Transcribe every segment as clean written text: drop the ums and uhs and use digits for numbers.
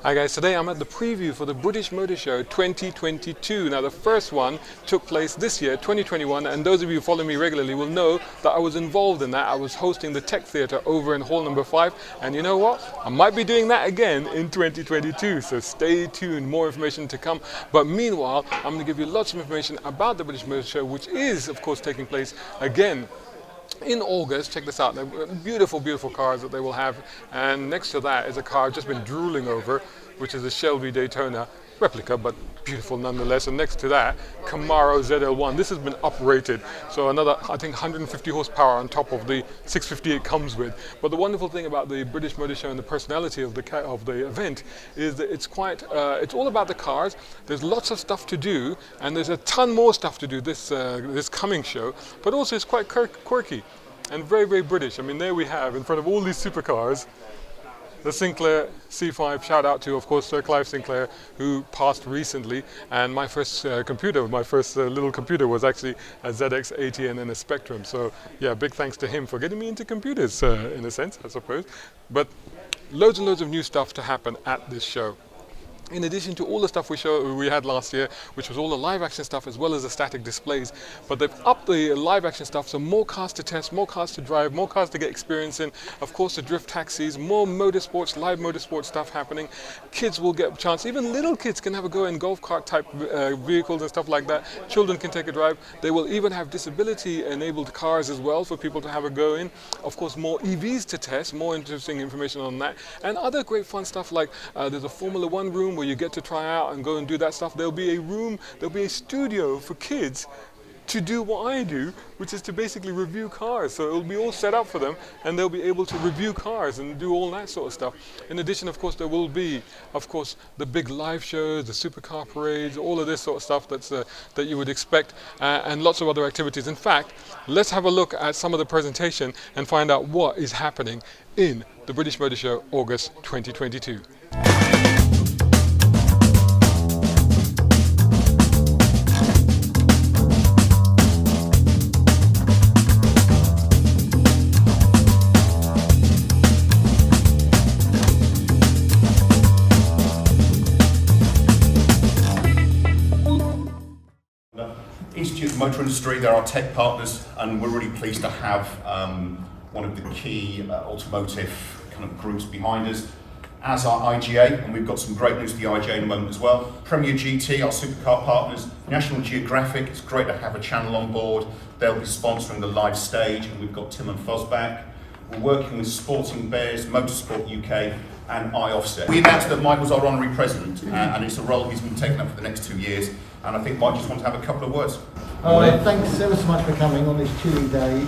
Hi guys, today I'm at the preview for the British Motor Show 2022. Now the first one took place this year, 2021, and those of you who follow me regularly will know that I was involved in that. I was hosting the Tech Theatre over in Hall number 5, and you know what? I might be doing that again in 2022, so stay tuned, more information to come. But meanwhile, I'm going to give you lots of information about the British Motor Show, which is of course taking place again in August. Check this out, they're beautiful, beautiful cars that they will have, and next to that is a car I've just been drooling over, which is a Shelby Daytona replica, but beautiful nonetheless. And next to that, Camaro ZL1. This has been uprated, so another, I think, 150 horsepower on top of the 650 it comes with. But the wonderful thing about the British Motor Show and the personality of the event is that it's quite, it's all about the cars. There's lots of stuff to do, and there's a ton more stuff to do this coming show. But also, it's quite quirky and very, very British. I mean, there we have in front of all these supercars, the Sinclair C5, shout out to, of course, Sir Clive Sinclair, who passed recently. And my first computer, my first little computer was actually a ZX80 and then a Spectrum. So yeah, big thanks to him for getting me into computers, in a sense, I suppose. But loads and loads of new stuff to happen at this show. In addition to all the stuff we had last year, which was all the live action stuff as well as the static displays, but they've upped the live action stuff, so more cars to test, more cars to drive, more cars to get experience in, of course the drift taxis, more motorsports, live motorsport stuff happening. Kids will get a chance, even little kids can have a go in golf cart type vehicles and stuff like that. Children can take a drive. They will even have disability enabled cars as well for people to have a go in. Of course, more EVs to test, more interesting information on that, and other great fun stuff like there's a Formula 1 room where you get to try out and go and do that stuff. There'll be a room, there'll be a studio for kids to do what I do, which is to basically review cars. So it'll be all set up for them, and they'll be able to review cars and do all that sort of stuff. In addition, of course, there will be, of course, the big live shows, the supercar parades, all of this sort of stuff that you would expect, and lots of other activities. In fact, let's have a look at some of the presentation and find out what is happening in the British Motor Show August 2022. Motor industry, they're our tech partners, and we're really pleased to have one of the key automotive kind of groups behind us as our IGA, and we've got some great news for the IGA in a moment as well. Premier GT, our supercar partners, National Geographic, it's great to have a channel on board. They'll be sponsoring the live stage, and we've got Tim and Fosback. We're working with Sporting Bears, Motorsport UK, and iOffset. We announced that Mike was our honorary president, and it's a role he's been taking up for the next 2 years. And I think Mike just wants to have a couple of words. Thanks ever so much for coming on this chilly day.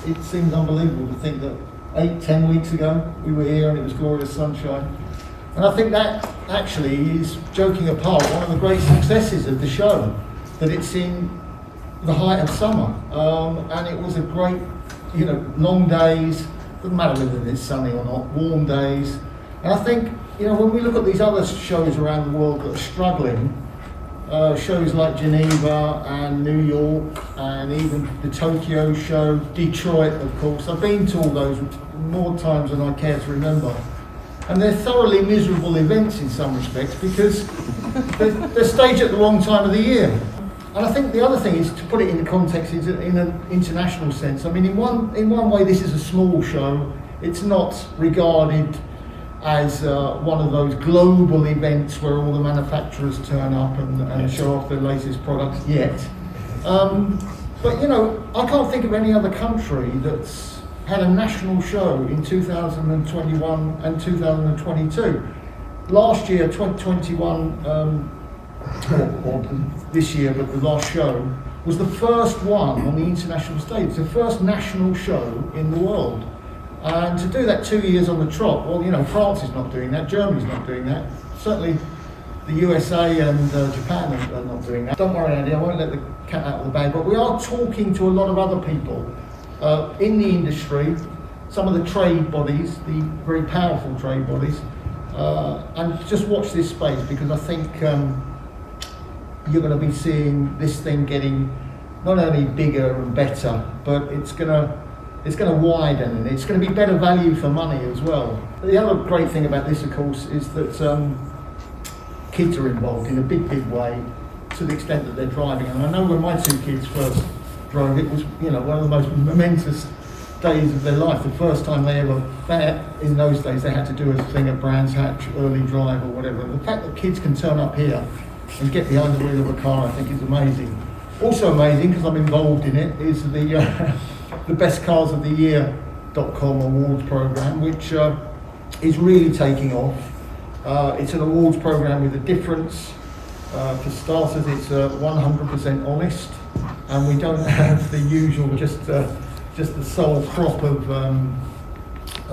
It seems unbelievable to think that 8-10 weeks ago we were here and it was glorious sunshine. And I think that actually is, joking apart, one of the great successes of the show, that it's in the height of summer. And it was a great, long days, doesn't matter whether it's sunny or not, warm days. And I think, when we look at these other shows around the world that are struggling, shows like Geneva and New York and even the Tokyo show, Detroit of course. I've been to all those more times than I care to remember. And they're thoroughly miserable events in some respects because they're staged at the wrong time of the year. And I think the other thing is to put it in context in an international sense. I mean, in one way this is a small show. It's not regarded as one of those global events where all the manufacturers turn up and show off their latest products yet. But I can't think of any other country that's had a national show in 2021 and 2022. Last year, 2021, or this year, but the last show, was the first one on the international stage, the first national show in the world. And to do that 2 years on the trot, well, France is not doing that, Germany's not doing that, certainly the USA and Japan are not doing that. Don't worry, Andy, I won't let the cat out of the bag, but we are talking to a lot of other people in the industry, some of the trade bodies, the very powerful trade bodies, and just watch this space, because I think you're going to be seeing this thing getting not only bigger and better, but it's going to widen, and it's going to be better value for money as well. The other great thing about this, of course, is that kids are involved in a big way, to the extent that they're driving. And I know when my two kids first drove, it was, you know, one of the most momentous days of their life. The first time in those days they had to do a thing at Brands Hatch, early drive or whatever. The fact that kids can turn up here and get behind the wheel of a car, I think is amazing. Also amazing, because I'm involved in it, is the Best Cars of the Year.com awards program, which is really taking off. It's an awards program with a difference. For starters, it's 100% honest, and we don't have the usual just the sole crop of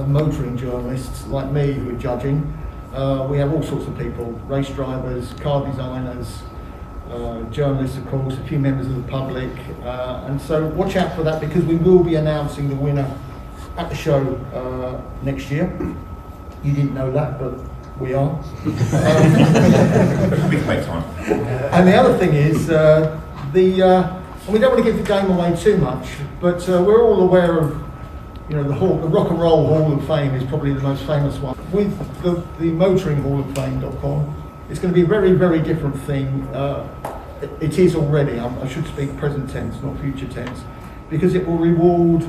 motoring journalists like me who are judging. We have all sorts of people: race drivers, car designers, journalists, of course, a few members of the public, and so watch out for that, because we will be announcing the winner at the show next year. You didn't know that, but we are. We can make time. And the other thing is, and we don't want to give the game away too much, but we're all aware of, you know, the Rock and Roll Hall of Fame is probably the most famous one. With the Motoring Hall of Fame.com, it's going to be a very, very different thing. It is already, I should speak present tense, not future tense, because it will reward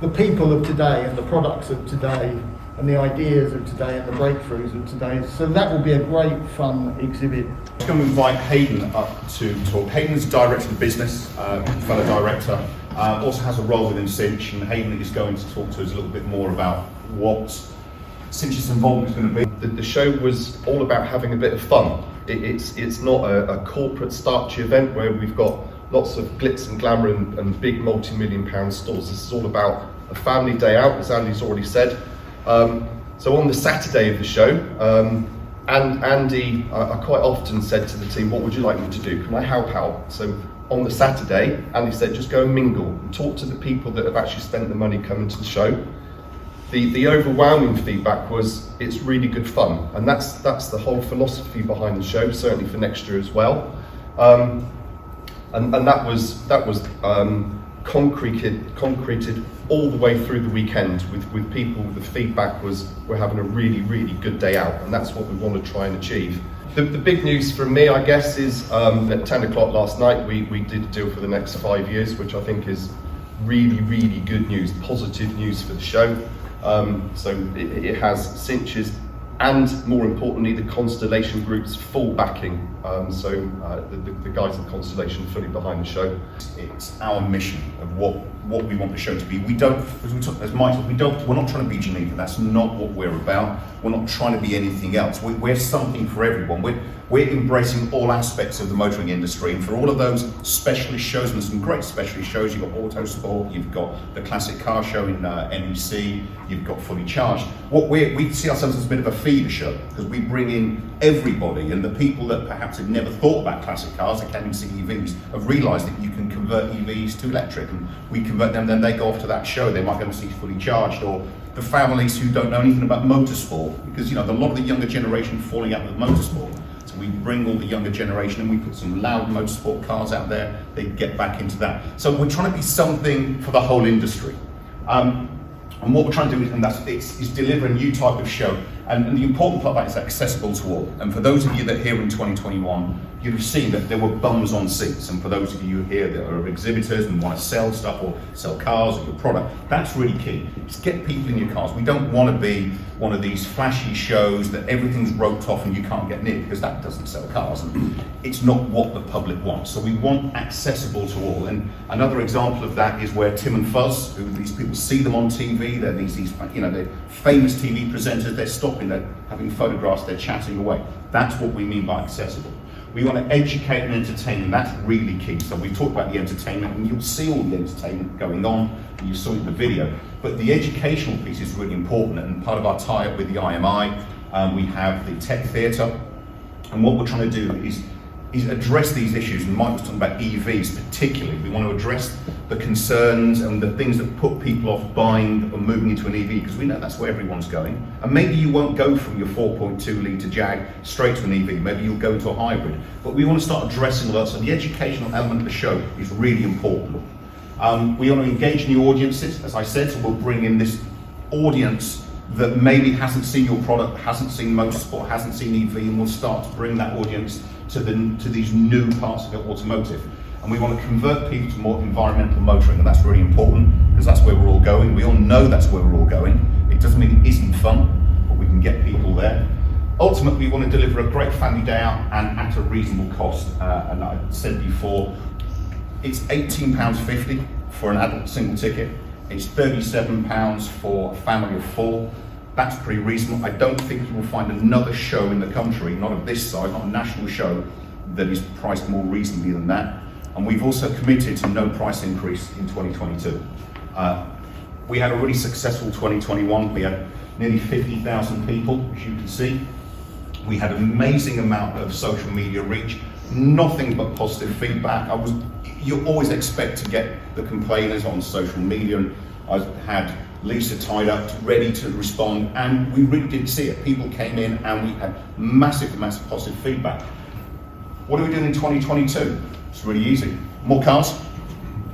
the people of today and the products of today and the ideas of today and the breakthroughs of today. So that will be a great, fun exhibit. I'm going to invite Hayden up to talk. Hayden's director of business, fellow director, also has a role within Cinch, and Hayden is going to talk to us a little bit more about what Cinch's involvement is going to be. The show was all about having a bit of fun. It's not a corporate starchy event where we've got lots of glitz and glamour and big multi-million-pound stores. This is all about a family day out, as Andy's already said. So on the Saturday of the show, and Andy, I quite often said to the team, what would you like me to do? Can I help out? So on the Saturday, Andy said, just go and mingle and talk to the people that have actually spent the money coming to the show. The overwhelming feedback was, it's really good fun, and that's the whole philosophy behind the show, certainly for next year as well. And that was concreted all the way through the weekend with people. The feedback was, we're having a really, really good day out, and that's what we want to try and achieve. The big news from me, I guess, is at 10 o'clock last night, we did a deal for the next 5 years, which I think is really, really good news, positive news for the show. So it has Cinch's and, more importantly, the Constellation Group's full backing. So the guys at Constellation are fully behind the show. It's our mission of what we want the show to be. We don't, as Mike said, we're not trying to be Geneva. That's not what we're about. We're not trying to be anything else. We're something for everyone. We're embracing all aspects of the motoring industry, and for all of those specialist shows, and there's some great specialist shows. You've got Autosport, you've got the Classic Car Show in NEC, you've got Fully Charged. We see ourselves as a bit of a feeder show, because we bring in everybody, and the people that perhaps had never thought about classic cars, that came in to see EVs, have realised that you can convert EVs to electric, and we convert them, then they go off to that show. They might go and see Fully Charged, or the families who don't know anything about motorsport, because, you know, a lot of the younger generation falling out with motorsport. So we bring all the younger generation and we put some loud motorsport cars out there, they get back into that. So we're trying to be something for the whole industry. And what we're trying to do is deliver a new type of show. And the important part about it is accessible to all. And for those of you that are here in 2021, you'll have seen that there were bums on seats. And for those of you here that are exhibitors and want to sell stuff or sell cars or your product, that's really key. It's get people in your cars. We don't want to be one of these flashy shows that everything's roped off and you can't get near, because that doesn't sell cars. And it's not what the public wants. So we want accessible to all. And another example of that is where Tim and Fuzz, who these people see them on TV, they're these you know, they're famous TV presenters, they're stopping, they're having photographs, they're chatting away. That's what we mean by accessible. We want to educate and entertain, and that's really key. So we talked about the entertainment, and you'll see all the entertainment going on, and you saw it in the video. But the educational piece is really important, and part of our tie-up with the IMI, we have the Tech Theatre, and what we're trying to do is address these issues. And Mike was talking about EVs particularly. We want to address the concerns and the things that put people off buying or moving into an EV, because we know that's where everyone's going. And maybe you won't go from your 4.2 litre Jag straight to an EV, maybe you'll go into a hybrid. But we want to start addressing all that, so the educational element of the show is really important. We want to engage new audiences, as I said, so we'll bring in this audience that maybe hasn't seen your product, hasn't seen motorsport, hasn't seen EV, and we'll start to bring that audience to these new parts of automotive. And we want to convert people to more environmental motoring, and that's really important because that's where we're all going. We all know that's where we're all going. It doesn't mean it isn't fun, but we can get people there. Ultimately, we want to deliver a great family day out and at a reasonable cost. And I said before, it's £18.50 for an adult single ticket. It's £37 for a family of 4. That's pretty reasonable. I don't think you will find another show in the country, not of this size, not a national show, that is priced more reasonably than that. And we've also committed to no price increase in 2022. We had a really successful 2021. We had nearly 50,000 people, as you can see. We had an amazing amount of social media reach, nothing but positive feedback. You always expect to get the complainers on social media, and I had Lisa tied up, ready to respond, and we really did see it. People came in and we had massive positive feedback. What are we doing in 2022? It's really easy. More cars,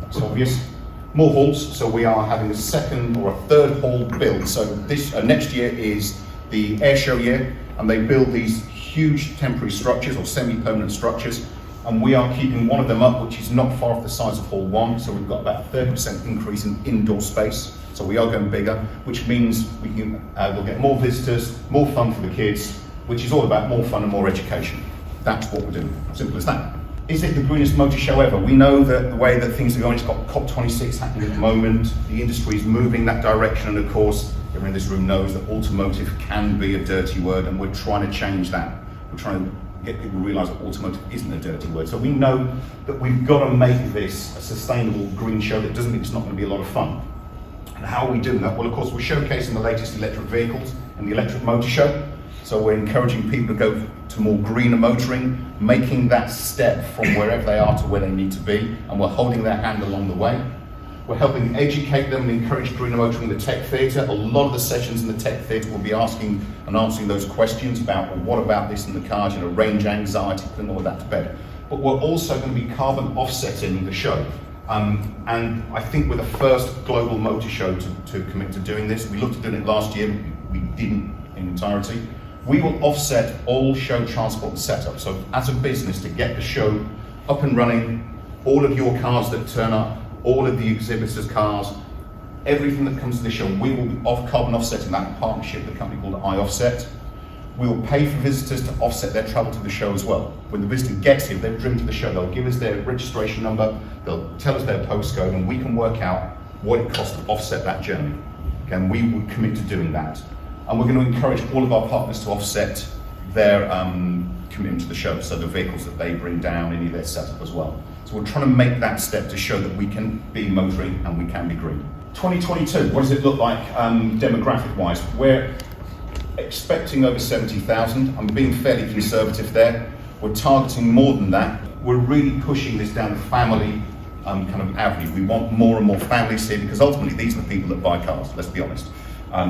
that's obvious. More halls, so we are having a second or a third hall build. So this next year is the air show year, and they build these huge temporary structures or semi-permanent structures, and we are keeping one of them up, which is not far off the size of Hall 1, so we've got about a 30% increase in indoor space. So we are going bigger, which means we'll get more visitors, more fun for the kids, which is all about more fun and more education. That's what we're doing, simple as that. Is it the greenest motor show ever? We know that the way that things are going, it's got COP26 happening at the moment, the industry is moving that direction, and of course, everyone in this room knows that automotive can be a dirty word, and we're trying to change that. We're trying to get people to realise that automotive isn't a dirty word. So we know that we've got to make this a sustainable green show. That doesn't mean it's not going to be a lot of fun. And how are we doing that? Well, of course, we're showcasing the latest electric vehicles in the electric motor show. So we're encouraging people to go to more greener motoring, making that step from wherever they are to where they need to be, and we're holding their hand along the way. We're helping educate them and encourage greener motoring in the tech theatre. A lot of the sessions in the tech theatre will be asking and answering those questions about, well, what about this in the cars, range anxiety, putting all of that to bed. But we're also going to be carbon offsetting the show. And I think we're the first global motor show to commit to doing this. We looked at doing it last year, we didn't in entirety. We will offset all show transport and setup. So as a business, to get the show up and running, all of your cars that turn up, all of the exhibitors' cars, everything that comes to the show, we will be carbon offsetting that in partnership with a company called iOffset. We will pay for visitors to offset their travel to the show as well. When the visitor gets here, they've driven to the show, they'll give us their registration number, they'll tell us their postcode, and we can work out what it costs to offset that journey. Again, we would commit to doing that. And we're going to encourage all of our partners to offset their commitment to the show, so the vehicles that they bring down, any of their setup as well. So we're trying to make that step to show that we can be motoring and we can be green. 2022, what does it look like demographic-wise? We're expecting over 70,000. I'm being fairly conservative there. We're targeting more than that. We're really pushing this down the family kind of avenue. We want more and more families here because ultimately these are the people that buy cars, let's be honest.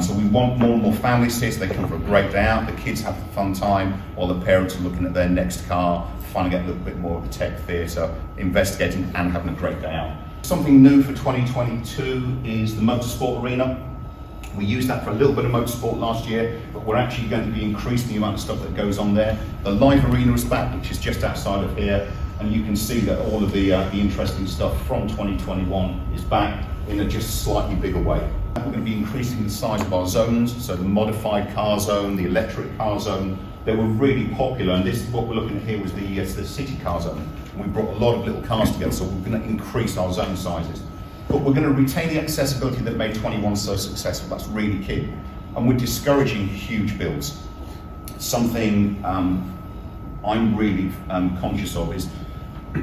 So we want more and more families here so they come for a great day out, the kids have a fun time while the parents are looking at their next car, finding out a little bit more of the tech theatre, investigating and having a great day out. Something new for 2022 is the Motorsport Arena. We used that for a little bit of motorsport last year, but we're actually going to be increasing the amount of stuff that goes on there. The live arena is back, which is just outside of here, and you can see that all of the interesting stuff from 2021 is back in a just slightly bigger way. We're going to be increasing the size of our zones, so the modified car zone, the electric car zone. They were really popular, and this is what we're looking at here was the city car zone. And we brought a lot of little cars together, so we're going to increase our zone sizes. But we're going to retain the accessibility that made 21 so successful. That's really key. And we're discouraging huge builds. Something I'm really conscious of is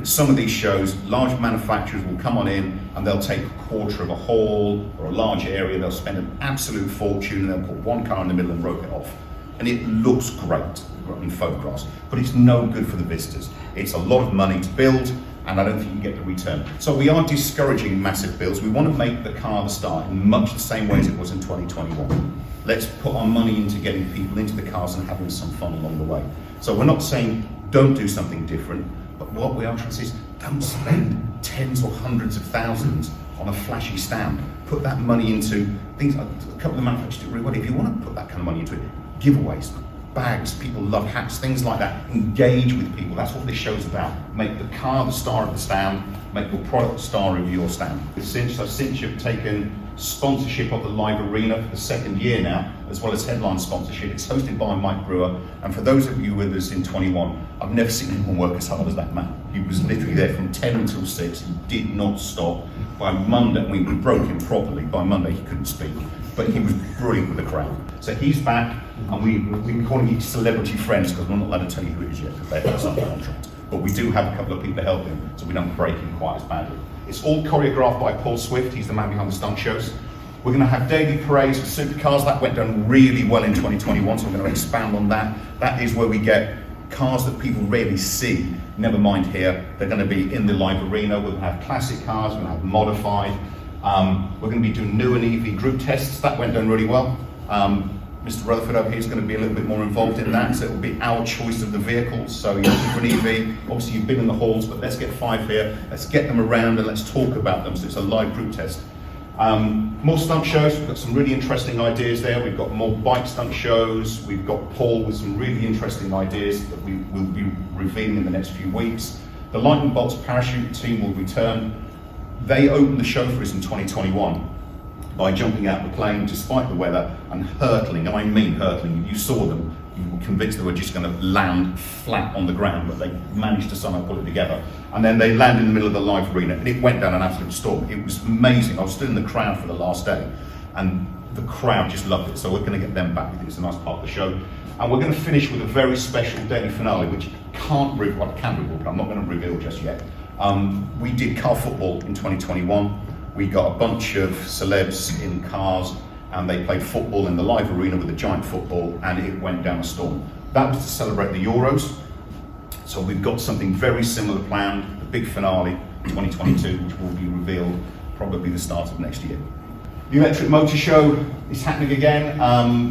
some of these shows, large manufacturers will come on in and they'll take a quarter of a hall or a large area, they'll spend an absolute fortune and they'll put one car in the middle and rope it off. And it looks great in photographs, but it's no good for the visitors. It's a lot of money to build, and I don't think you get the return. So we are discouraging massive builds. We want to make the car the start in much the same way as it was in 2021. Let's put our money into getting people into the cars and having some fun along the way. So we're not saying don't do something different, but what we are trying to say is don't spend tens or hundreds of thousands on a flashy stand. Put that money into things. A couple of the manufacturers do it really well. If you want to put that kind of money into it, giveaways, bags, people love hats, things like that. Engage with people. That's what this show's about. Make the car the star of the stand. Make your product the star of your stand. Since have taken sponsorship of the live arena for the second year now, as well as headline sponsorship. It's hosted by Mike Brewer, and for those of you with us in 21, I've never seen anyone work as hard as that man. He was literally there from 10 until 6. He did not stop. By Monday, we broke him properly. By Monday, he couldn't speak, but he was brilliant with the crowd. So he's back, and we've been calling each celebrity friends because we're not allowed to tell you who it is yet because they have some contract. But we do have a couple of people helping him, so we don't break him quite as badly. It's all choreographed by Paul Swift. He's the man behind the stunt shows. We're going to have daily parades for supercars. That went down really well in 2021, so we're going to expand on that. That is where we get cars that people rarely see. Never mind here, they're going to be in the live arena. We're going to have classic cars, we're going to have modified. We're going to be doing new and EV group tests. That went down really well. Mr. Rutherford over here is going to be a little bit more involved in that, so it will be our choice of the vehicles. So you're looking for an EV, obviously you've been in the halls, but let's get 5 here, let's get them around and let's talk about them. So it's a live group test. More stunt shows, we've got some really interesting ideas there. We've got more bike stunt shows. We've got Paul with some really interesting ideas that we will be revealing in the next few weeks. The Lightning Bolts parachute team will return. They opened the show for us in 2021 by jumping out of the plane despite the weather and hurtling, and I mean hurtling. You saw them, you were convinced they were just going to land flat on the ground, but they managed to somehow pull it together. And then they landed in the middle of the live arena, and it went down an absolute storm. It was amazing. I was still in the crowd for the last day, and the crowd just loved it. So we're going to get them back. I think it's a nice part of the show. And we're going to finish with a very special daily finale, which I can reveal, but I'm not going to reveal just yet. We did car football in 2021. We got a bunch of celebs in cars, and they played football in the live arena with a giant football, and it went down a storm. That was to celebrate the Euros. So we've got something very similar planned, the big finale in 2022, which will be revealed probably the start of next year. The Electric Motor Show is happening again.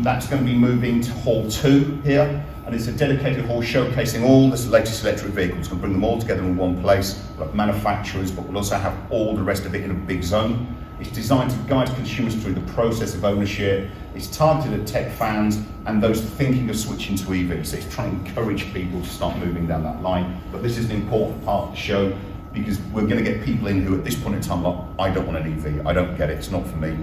That's going to be moving to Hall 2 here, and it's a dedicated hall showcasing all the latest electric vehicles. We'll bring them all together in one place. We'll have manufacturers, but we'll also have all the rest of it in a big zone. It's designed to guide consumers through the process of ownership. It's targeted at tech fans and those thinking of switching to EVs. So it's trying to encourage people to start moving down that line. But this is an important part of the show because we're going to get people in who at this point in time are, I don't want an EV, I don't get it, it's not for me.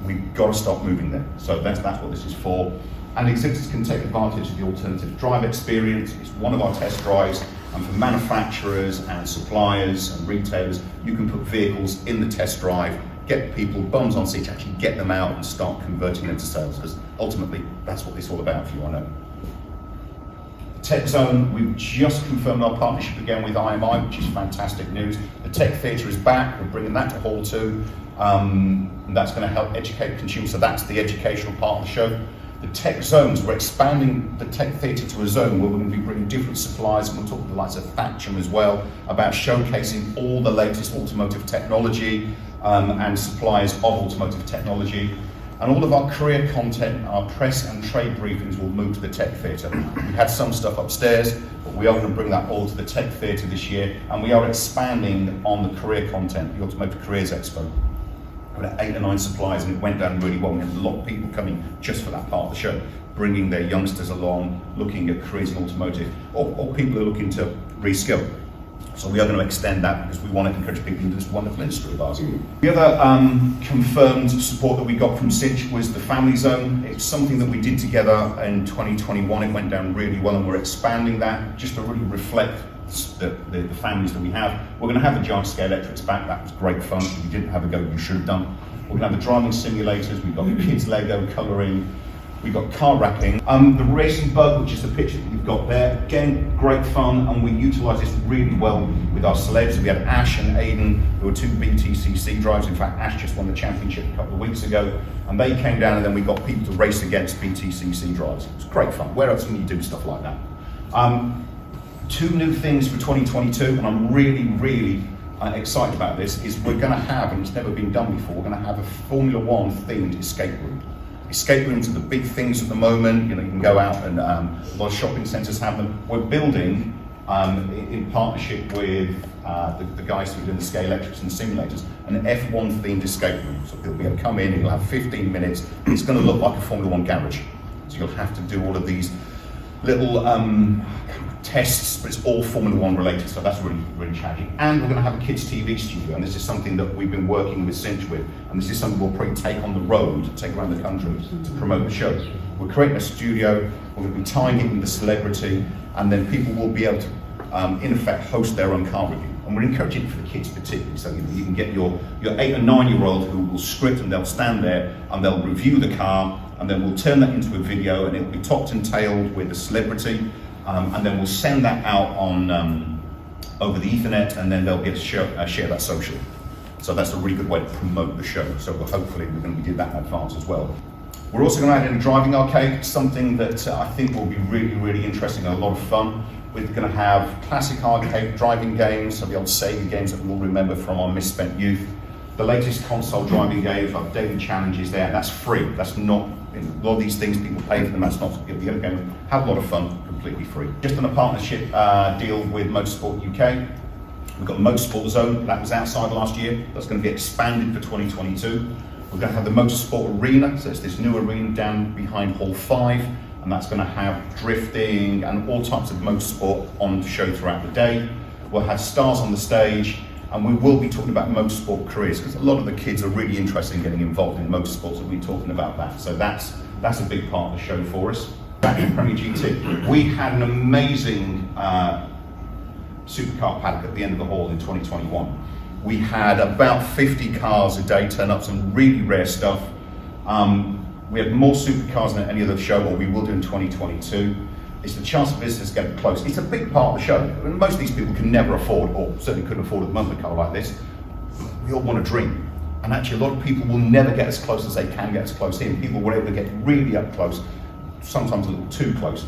We've got to start moving there. So that's what this is for. And exhibitors can take advantage of the alternative drive experience. It's one of our test drives. And for manufacturers and suppliers and retailers, you can put vehicles in the test drive, get people bums on seats, actually get them out and start converting them to sales, because ultimately that's what it's all about for you, I know. The Tech Zone, we've just confirmed our partnership again with IMI, which is fantastic news. The Tech Theatre is back, we're bringing that to Hall 2, and that's going to help educate consumers, so that's the educational part of the show. The Tech Zones, we're expanding the Tech Theatre to a zone where we're going to be bringing different suppliers, and we'll talk to the likes of Thatcham as well about showcasing all the latest automotive technology and suppliers of automotive technology. And all of our career content, our press and trade briefings will move to the Tech Theatre. We had some stuff upstairs, but we are going to bring that all to the Tech Theatre this year, and we are expanding on the career content, the Automotive Careers Expo. We had 8 or 9 suppliers, and it went down really well. We had a lot of people coming just for that part of the show, bringing their youngsters along, looking at careers in automotive, or people who are looking to reskill. So we are going to extend that because we want to encourage people into this wonderful industry of ours. The other confirmed support that we got from Cinch was the Family Zone. It's something that we did together in 2021. It went down really well, and we're expanding that just to really reflect the families that we have. We're going to have the giant scale electrics back. That was great fun. If you didn't have a go, you should have done. We're going to have the driving simulators. We've got the kids Lego colouring. We've got car wrapping. The Racing Bug, which is the picture that you've got there. Again, great fun, and we utilise this really well with our celebs. We had Ash and Aiden, who were 2 BTCC drivers. In fact, Ash just won the championship a couple of weeks ago, and they came down, and then we got people to race against BTCC drivers. It was great fun. Where else can you do stuff like that? 2 new things for 2022, and I'm really excited about this, is we're going to have, and it's never been done before, we're going to have a Formula One themed escape room. Escape rooms are the big things at the moment. You know, you can go out and a lot of shopping centres have them. We're building in partnership with the guys who are doing the scale electrics and simulators, an F1 themed escape room. So people will be able to come in, you'll have 15 minutes. It's going to look like a Formula 1 garage. So you'll have to do all of these little tests, but it's all Formula 1 related, so that's really, really challenging. And we're going to have a kids TV studio, and this is something that we've been working with Cinch with, and this is something we'll probably take on the road, take around the country to promote the show. We're creating a studio, we're going to be tying in with the celebrity, and then people will be able to, in effect, host their own car review. And we're encouraging it for the kids particularly, so you can get your 8 and 9-year-old who will script, and they'll stand there and they'll review the car, and then we'll turn that into a video, and it'll be topped and tailed with a celebrity, and then we'll send that out on over the Ethernet, and then they'll get to share that socially. So that's a really good way to promote the show. So hopefully we're going to be doing that in advance as well. We're also going to add in a driving arcade, something that I think will be really, really interesting and a lot of fun. We're going to have classic arcade driving games, so the old Sega games that we all remember from our misspent youth. The latest console driving games, like daily challenges there, that's free. That's not, a lot of these things people pay for them, that's not, you're going to have a lot of fun, completely free. Just on a partnership deal with Motorsport UK. We've got the Motorsport Zone, that was outside last year. That's going to be expanded for 2022. We're going to have the Motorsport Arena, so it's this new arena down behind Hall 5, and that's going to have drifting and all types of motorsport on the show throughout the day. We'll have stars on the stage, and we will be talking about motorsport careers, because a lot of the kids are really interested in getting involved in motorsports, and we'll be talking about that. So that's a big part of the show for us. Back in Premier GT, we had an amazing Supercar Paddock at the end of the hall in 2021. We had about 50 cars a day turn up, some really rare stuff. We had more supercars than any other show, or we will do in 2022. It's the chance for visitors to get close. It's a big part of the show. I mean, most of these people can never afford, or certainly couldn't afford a monthly car like this. We all want a dream. And actually a lot of people will never get as close as they can get as close in. People were able to get really up close, sometimes a little too close.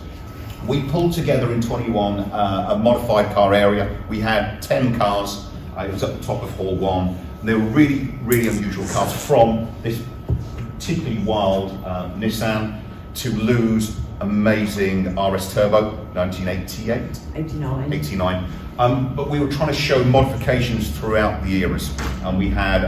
We pulled together in 21 a modified car area. We had 10 cars. It was at the top of Hall 1. And they were really, really unusual cars, from this particularly wild Nissan to Lou's amazing RS Turbo, 1988? 89. But we were trying to show modifications throughout the eras. And we had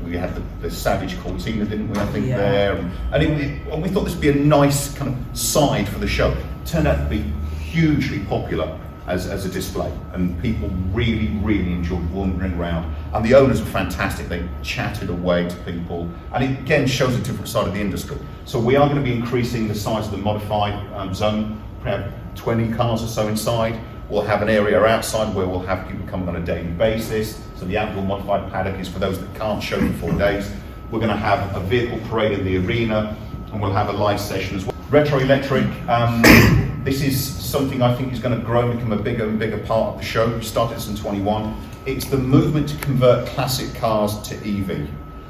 we had the Savage Cortina, didn't we, I think, yeah, there. And we thought this would be a nice kind of side for the show. It turned out to be hugely popular as a display, and people really, really enjoyed wandering around. And the owners were fantastic. They chatted away to people, and it again shows a different side of the industry. So we are going to be increasing the size of the modified zone. We have 20 cars or so inside. We'll have an area outside where we'll have people coming on a daily basis. So the outdoor modified paddock is for those that can't show for 4 days. We're going to have a vehicle parade in the arena, and we'll have a live session as well. Retro electric. This is something I think is going to grow and become a bigger and bigger part of the show. We started this in 21. It's the movement to convert classic cars to EV.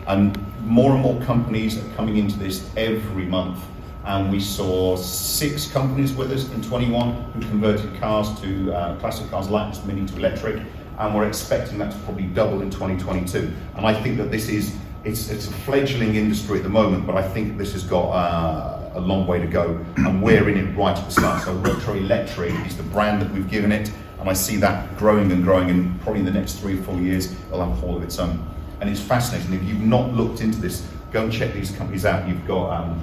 And more companies are coming into this every month. And we saw 6 companies with us in 21 who converted cars to classic cars like this Mini to electric. And we're expecting that to probably double in 2022. And I think that this is, it's a fledgling industry at the moment, but I think this has got a long way to go, and we're in it right at the start. So Retro Electric is the brand that we've given it, and I see that growing and growing, and probably in the next 3 or 4 years it'll have a hall of its own. And it's fascinating. If you've not looked into this, go and check these companies out. You've got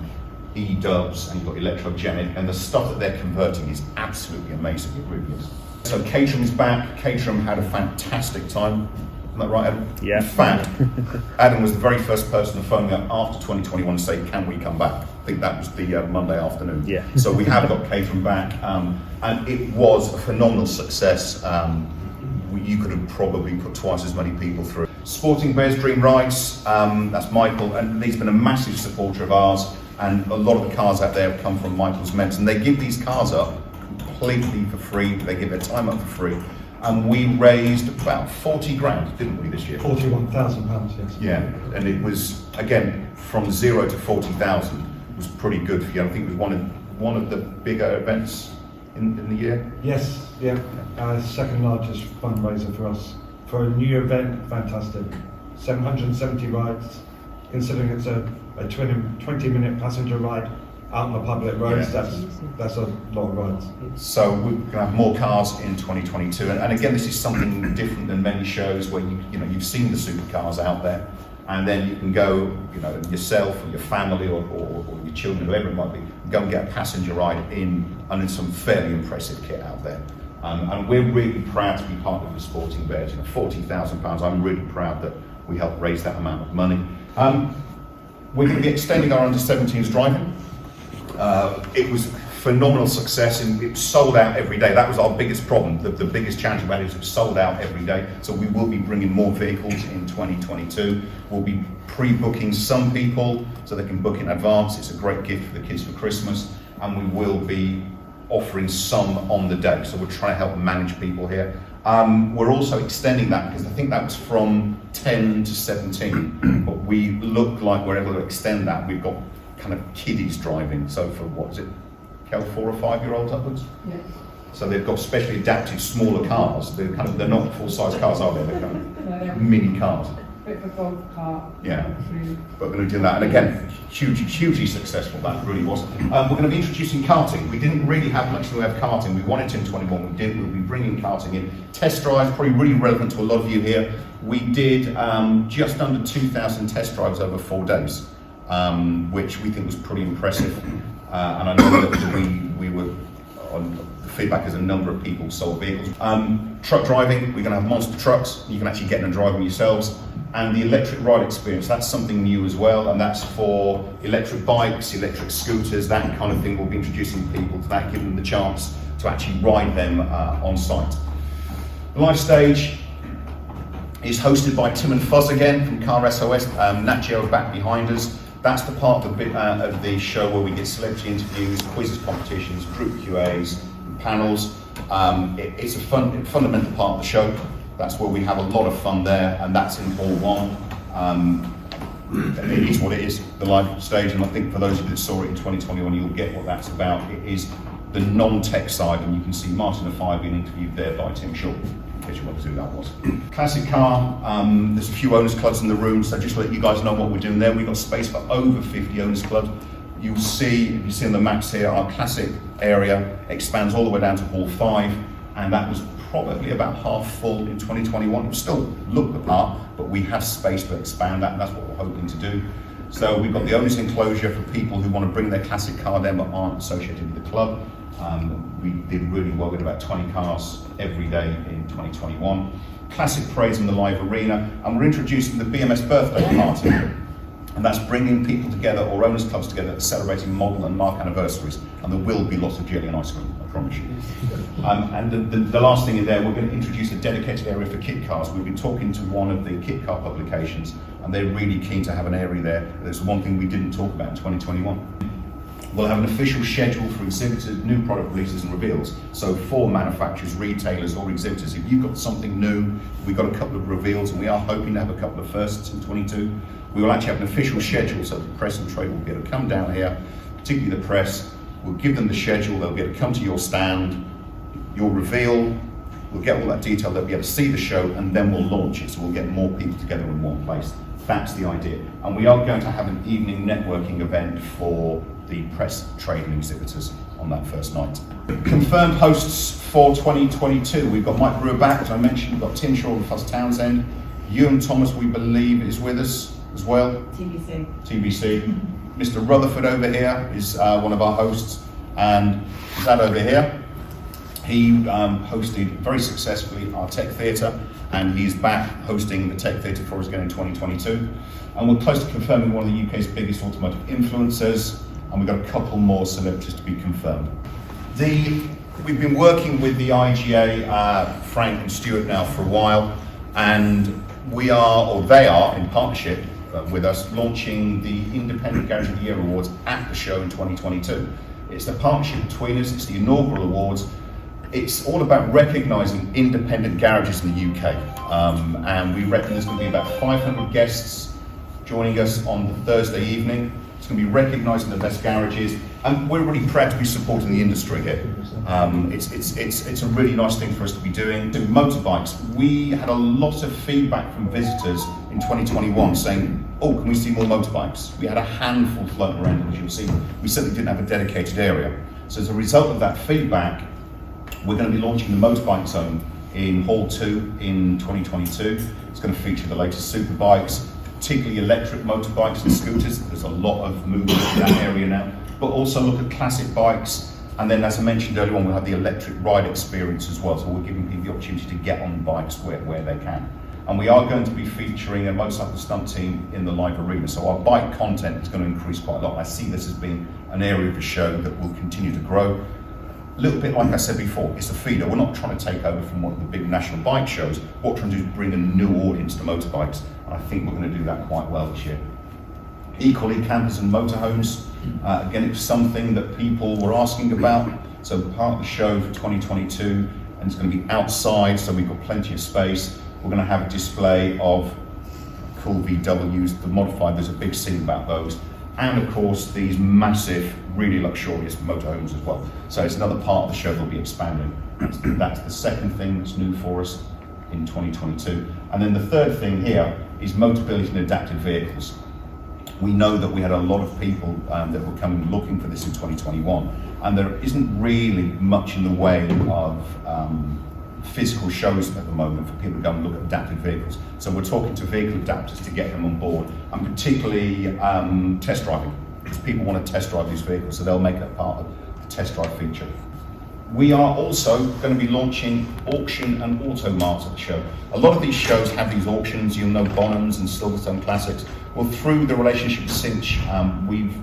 E-Dubs and you've got Electrogenic, and the stuff that they're converting is absolutely amazing. It really is. So Kairin's back. Kairin had a fantastic time. Isn't that right, Adam? Yeah. In fact, Adam was the very first person to phone me up after 2021 to say, can we come back? I think that was the Monday afternoon. Yeah. So we have got Kairin back, and it was a phenomenal success. You could have probably put twice as many people through. Sporting Bears Dream Rides, that's Michael, and he's been a massive supporter of ours, and a lot of the cars out there have come from Michael's mentors, and they give these cars up completely for free. They give their time up for free. And we raised about 40 grand, didn't we, this year? £41,000, yes. Yeah, and it was, again, from 0 to 40,000 was pretty good for you. I think it was one of the bigger events in the year. Yes, yeah, second largest fundraiser for us. For a new event, fantastic. 770 rides, considering it's a 20-minute passenger ride, out on the public roads, Yeah. that's a lot of rides. So we're going to have more cars in 2022, and again, this is something different than many shows where you've seen the supercars out there, and then you can go, yourself or your family or your children, whoever it might be, go and get a passenger ride in some fairly impressive kit out there. And we're really proud to be part of the Sporting Bears. £40,000. I'm really proud that we helped raise that amount of money. We're going to be extending our under-17s driving. It was phenomenal success, and it sold out every day. That was our biggest problem. The biggest challenge we had is it sold out every day. So we will be bringing more vehicles in 2022. We'll be pre-booking some people so they can book in advance. It's a great gift for the kids for Christmas, and we will be offering some on the day. So we're trying to help manage people here. We're also extending that because I think that was from 10 to 17, but we look like we're able to extend that. We've got kind of kiddies driving, so for what is it, Kel, 4 or 5 year olds upwards? Yeah. So they've got specially adapted smaller cars. They're not full size cars, are they? They're kind of mini cars. Bit of a golf cart. Yeah. But we're going to do that, and again, hugely successful. That really was. We're going to be introducing karting. We didn't really have much in the way of karting. We wanted to in 21. We did. We'll be bringing karting in. Test drives, probably really relevant to a lot of you here. We did just under 2,000 test drives over 4 days, which we think was pretty impressive. And I know that we were on the feedback as a number of people sold vehicles. Truck driving, we're going to have monster trucks. You can actually get in and drive them yourselves. And the electric ride experience, that's something new as well, and that's for electric bikes, electric scooters, that kind of thing. We'll be introducing people to that, giving them the chance to actually ride them on site. The live stage is hosted by Tim and Fuzz again from Car SOS. Nat Geo back behind us. That's the part of the show where we get celebrity interviews, quizzes, competitions, group QAs, panels. It's a fundamental part of the show. That's where we have a lot of fun there, and that's in Hall 1. It is what it is, the live stage, and I think for those of you that saw it in 2021, you'll get what that's about. It is the non-tech side, and you can see Martin and I being interviewed there by Tim Shaw, in case you wonder who that was. Classic car, there's a few owners clubs in the room, so just to let you guys know what we're doing there. We've got space for over 50 owners clubs. You'll see, if you see on the maps here, our classic area expands all the way down to Hall 5, and that was probably about half full in 2021. It will still look the part, but we have space to expand that, and that's what we're hoping to do. So we've got the owners enclosure for people who want to bring their classic car there but aren't associated with the club. We did really well with about 20 cars every day in 2021. Classic parades in the live arena, and we're introducing the BMS birthday party. And that's bringing people together, or owners clubs together, celebrating model and mark anniversaries. And there will be lots of jelly and ice cream, I promise you. And the last thing in there, we're going to introduce a dedicated area for kit cars. We've been talking to one of the kit car publications, and they're really keen to have an area there. There's one thing we didn't talk about in 2021. We'll have an official schedule for exhibitors, new product releases and reveals. So for manufacturers, retailers or exhibitors, if you've got something new, we've got a couple of reveals, and we are hoping to have a couple of firsts in 22. We will actually have an official schedule, so the press and trade will be able to come down here, particularly the press. We'll give them the schedule, they'll be able to come to your stand, you'll reveal, we'll get all that detail, they'll be able to see the show, and then we'll launch it, so we'll get more people together in one place. That's the idea. And we are going to have an evening networking event for the press, trade and exhibitors on that first night. Confirmed hosts for 2022, we've got Mike Brewer back, as I mentioned, we've got Tim Shaw and Fuzz Townsend. Ewan Thomas, we believe, is with us as well. TBC. Mr. Rutherford over here is one of our hosts, and that over here, he hosted very successfully our Tech Theatre, and he's back hosting the Tech Theatre for us again in 2022. And we're close to confirming one of the UK's biggest automotive influencers, and we've got a couple more celebrities to be confirmed. We've been working with the IGA, Frank and Stuart now for a while, and we are, or they are, in partnership with us, launching the Independent Garage of the Year Awards at the show in 2022. It's the partnership between us, it's the inaugural awards. It's all about recognising independent garages in the UK, and we reckon there's going to be about 500 guests joining us on the Thursday evening. It's going to be recognising the best garages, and we're really proud to be supporting the industry here. It's a really nice thing for us to be doing. Doing motorbikes, we had a lot of feedback from visitors in 2021 saying, oh, can we see more motorbikes? We had a handful floating around, and as you'll see, we certainly didn't have a dedicated area. So as a result of that feedback, we're going to be launching the Motorbike Zone in Hall 2 in 2022. It's going to feature the latest superbikes, particularly electric motorbikes and scooters. There's a lot of movement in that area now, but also look at classic bikes. And then, as I mentioned earlier on, we'll have the electric ride experience as well. So we're giving people the opportunity to get on bikes where they can. And we are going to be featuring a motorcycle stunt team in the live arena. So our bike content is going to increase quite a lot. I see this as being an area of the show that will continue to grow. A little bit like I said before, it's a feeder. We're not trying to take over from one of the big national bike shows. What we're trying to do is bring a new audience to motorbikes. And I think we're going to do that quite well this year. Equally, campers and motorhomes. Again, it's something that people were asking about. So part of the show for 2022, and it's going to be outside, so we've got plenty of space. We're going to have a display of cool VWs, the modified, there's a big scene about those. And of course, these massive, really luxurious motorhomes as well. So it's another part of the show that'll be expanding. That's the second thing that's new for us in 2022. And then the third thing here is mobility and adapted vehicles. We know that we had a lot of people that were coming looking for this in 2021, and there isn't really much in the way of physical shows at the moment for people to go and look at adapted vehicles. So we're talking to vehicle adapters to get them on board, and particularly test driving, because people want to test drive these vehicles, so they'll make that part of the test drive feature. We are also going to be launching auction and auto marts at the show. A lot of these shows have these auctions, you'll know Bonhams and Silverstone Classics. Well, through the relationship with Cinch, we've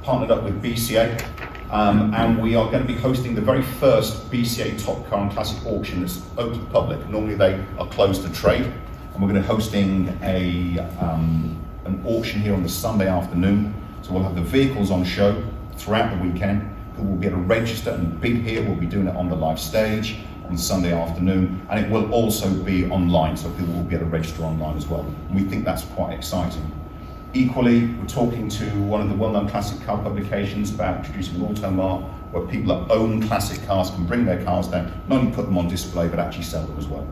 partnered up with BCA, and we are going to be hosting the very first BCA Top Car and Classic auction that's open to the public. Normally they are closed to trade, and we're going to be hosting an auction here on the Sunday afternoon. So we'll have the vehicles on show throughout the weekend. People will be able to register and bid here. We'll be doing it on the live stage on Sunday afternoon, and it will also be online, so people will be able to register online as well. And we think that's quite exciting. Equally, we're talking to one of the well-known classic car publications about introducing an Automart, where people that own classic cars can bring their cars down, not only put them on display, but actually sell them as well.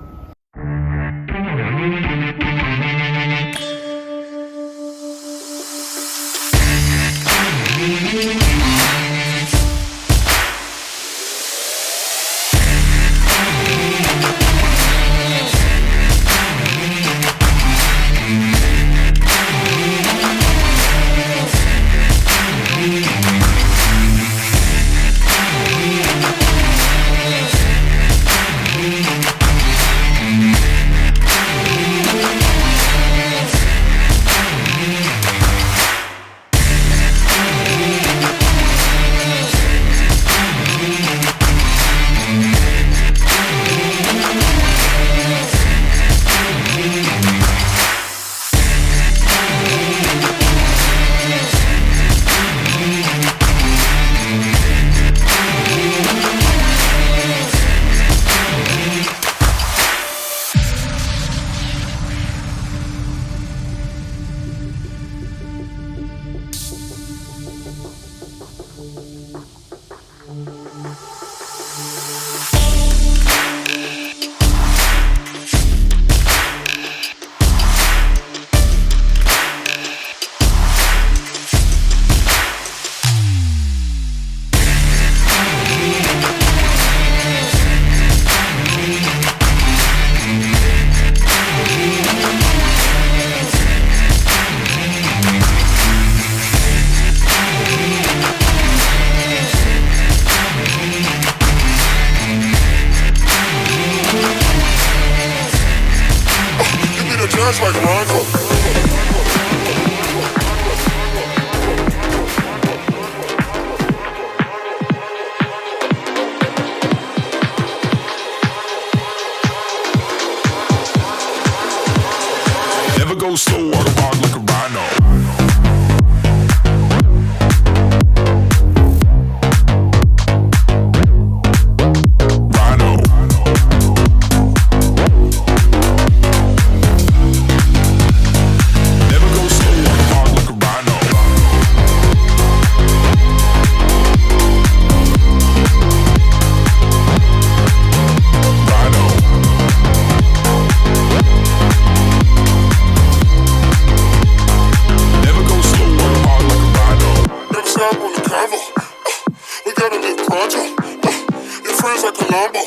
Rambo.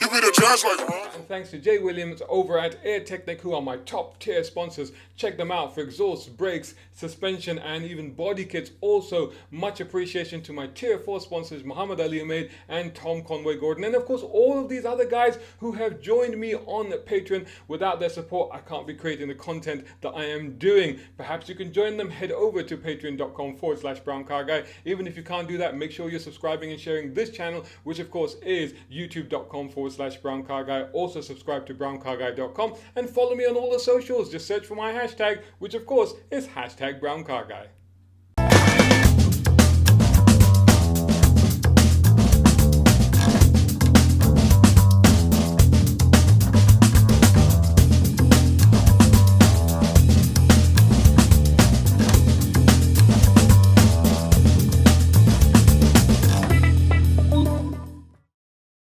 You be the judge like Rambo. And thanks to Jay Williams over at Air Technic, who are my top tier sponsors. Check them out for exhaust, brakes, suspension, and even body kits. Also, much appreciation to my tier 4 sponsors, Muhammad Ali Ahmed and Tom Conway Gordon. And of course, all of these other guys who have joined me on Patreon. Without their support, I can't be creating the content that I am doing. Perhaps you can join them. Head over to patreon.com/browncarguy. Even if you can't do that, make sure you're subscribing and sharing this channel, which of course is youtube.com/browncarguy. Also subscribe to browncarguy.com and follow me on all the socials. Just search for my hashtag, which of course is #browncarguy.